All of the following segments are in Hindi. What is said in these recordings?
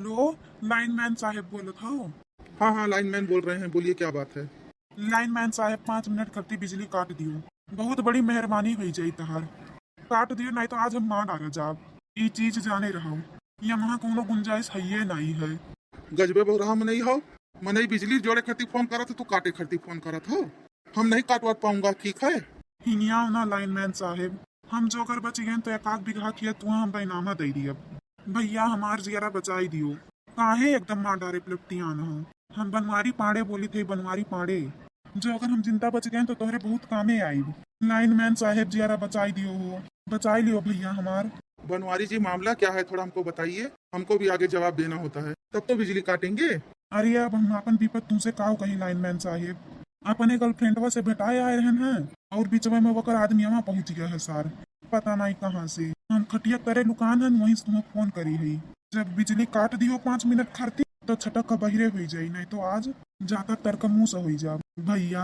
हेलो, लाइनमैन साहब बोलत हो। हाँ हाँ, लाइनमैन बोल रहे हैं। बोलिए, क्या बात है। लाइनमैन साहब 5 मिनट करती बिजली काट दियो। बहुत बड़ी मेहरबानी हुई जाई तहार। काट दियो नहीं तो आज हम मार डाला जाब। ई चीज जाने रहो, यहाँ कोनो गुंजाइश है नहीं है। गजबे बहुराहा मनई हो। मनई बिजली जोड़े खती फोन करत हो, तू काटे खती फोन करत हो। हम नहीं काटवा पाऊंगा, ठीक है। हिनिया ना लाइनमैन साहब, हम जो कर बच गए तो 1 बीघा किया तू हम बैनामा दे दिया। भैया हमार जियारा बचाई दियो। काहे एकदम मार डारे पलटियां न हो। हम बनवारी पाड़े बोली थे, बनवारी पाड़े। जो अगर हम जिंदा बच गए तो तोहरे बहुत कामे आई। लाइनमैन साहब जियारा बचाई दियो हो, बचाई लियो भैया हमार। बनवारी जी, मामला क्या है, थोड़ा हमको बताइए। हमको भी आगे जवाब देना होता है, तब तो बिजली काटेंगे। अरे अब हम अपन विपत तुमसे काव कहीं लाइनमैन साहब। अपने गर्लफ्रेंडवा से भेटाए आए रहन हैं और बीचवा में वकर आदमी वहाँ पहुंच गया है सार। पता नहीं कहाँ से। हम खटिया करे लुकान हन, वहीं से तुम्हें फोन करी है। जब बिजली काट दियो 5 मिनट खरती तो छटक का बहिरे हुई जाई, नहीं तो आज जाकर तर्क मुंह से हुई जा भैया।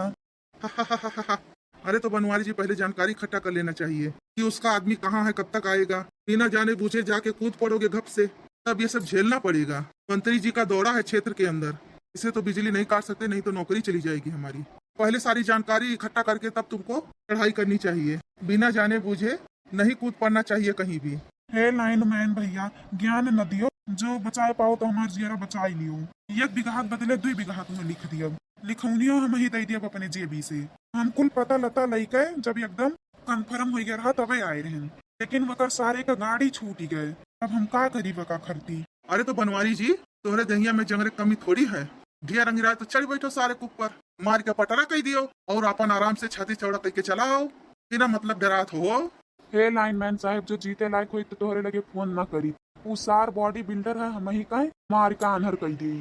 अरे तो बनवारी जी, पहले जानकारी इकट्ठा कर लेना चाहिए कि उसका आदमी कहाँ है, कब तक आएगा। बिना जाने बूझे जाके कूद पड़ोगे घप से, तब ये सब झेलना पड़ेगा। मंत्री जी का दौरा है क्षेत्र के अंदर, इसे तो बिजली नहीं काट सकते, नहीं तो नौकरी चली जाएगी हमारी। पहले सारी जानकारी इकट्ठा करके तब तुमको पढ़ाई करनी चाहिए। बिना जाने बूझे नहीं कूद पड़ना चाहिए कहीं भी। हे लाइनमैन भैया, ज्ञान न दियो। जो बचाए पाओ तो हमार जियारा बचाई लियो। 1 बीघा बदले 2 बीघा तुम्हें लिख दिया। लिखौनियो हम ही दे दिया अपने जेबी से। हम कुल पता लता लइके जब एकदम कंफर्म हो गया रहा तबे आए रहन, लेकिन वकर सारे का गाड़ी छूट गए। अब हम का करी वका खरती। अरे तो बनवारी जी, तोहरे दहिया में जंगरे कमी थोड़ी है। ढिया रंगिरा तो चढ़ बैठो सारे कुक पर, मार के पटरा कह दियो और अपन आराम से छाती चौड़ा करके चलाओ, बिना मतलब डरात हो। हे लाइनमैन साहब, जो जीते लायक हुई तो तोहरे लगे फोन ना करी। उ सार बॉडी बिल्डर है, हम ही कहे मार का अनहर कह दी।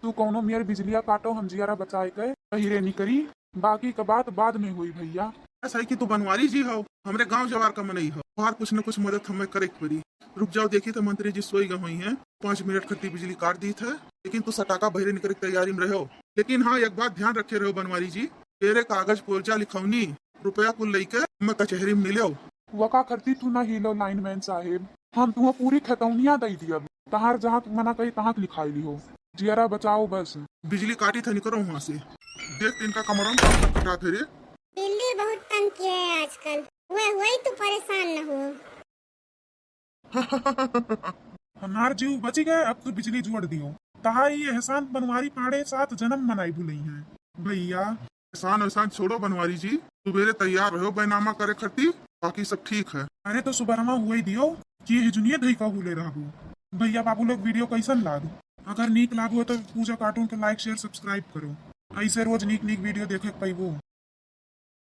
तू कौनो मियर बिजलिया काटो, हम जियारा बचाए गए हीरे नहीं करी। बाकी का बात बाद में हुई भैया। ऐसा है कि तू बनवारी जी हो, हमरे गांव जवार का मनई हो। बाहर कुछ न कुछ मदद हमें करे पड़ी। रुक जाओ, देखी तो मंत्री जी सोई गई हुई हैं। 5 मिनट खत्ती बिजली काट दी थे, लेकिन तू सटाका बहरे निकल की तैयारी में रहो। लेकिन हाँ, एक बात ध्यान रखे रहो बनवारी जी, तेरे कागज पुर्जा लिखौनी रुपया कुल लेके मैं कचहरी में मिलो। वका करती तू ना हिलो लाइनमैन साहेब, हम तुम्हें पूरी खतौनिया दे दिया। तहार जहाँ तू मना कही तहाँ लिखाई लिहो। जियारा बचाओ बस। बिजली काटी था, निकलो वहाँ से। देख इनका कमरों में काम कटा थे रे। बिल्ली बहुत तंग किया है आजकल। वही तो परेशान न हो। हमार जीव बच गए, अब तो बिजली जोड़ दियो। तहार ये एहसान बनवारी पाड़े 7 जन्म मनाई भूलई है भैया। एहसान एहसान छोड़ो बनवारी जी, सुबेरे तैयार रहो बैनामा करे खती, बाकी सब ठीक है। अरे तो सुबह हुआ ही दियो कि ये जुनिया धई का हुले रहू। भैया बाबू लोग वीडियो कैसन लाग? अगर नीक लागो तो पूजा कार्टून के लाइक शेयर सब्सक्राइब करो। ऐसे रोज नीक वीडियो देखे पाइबो।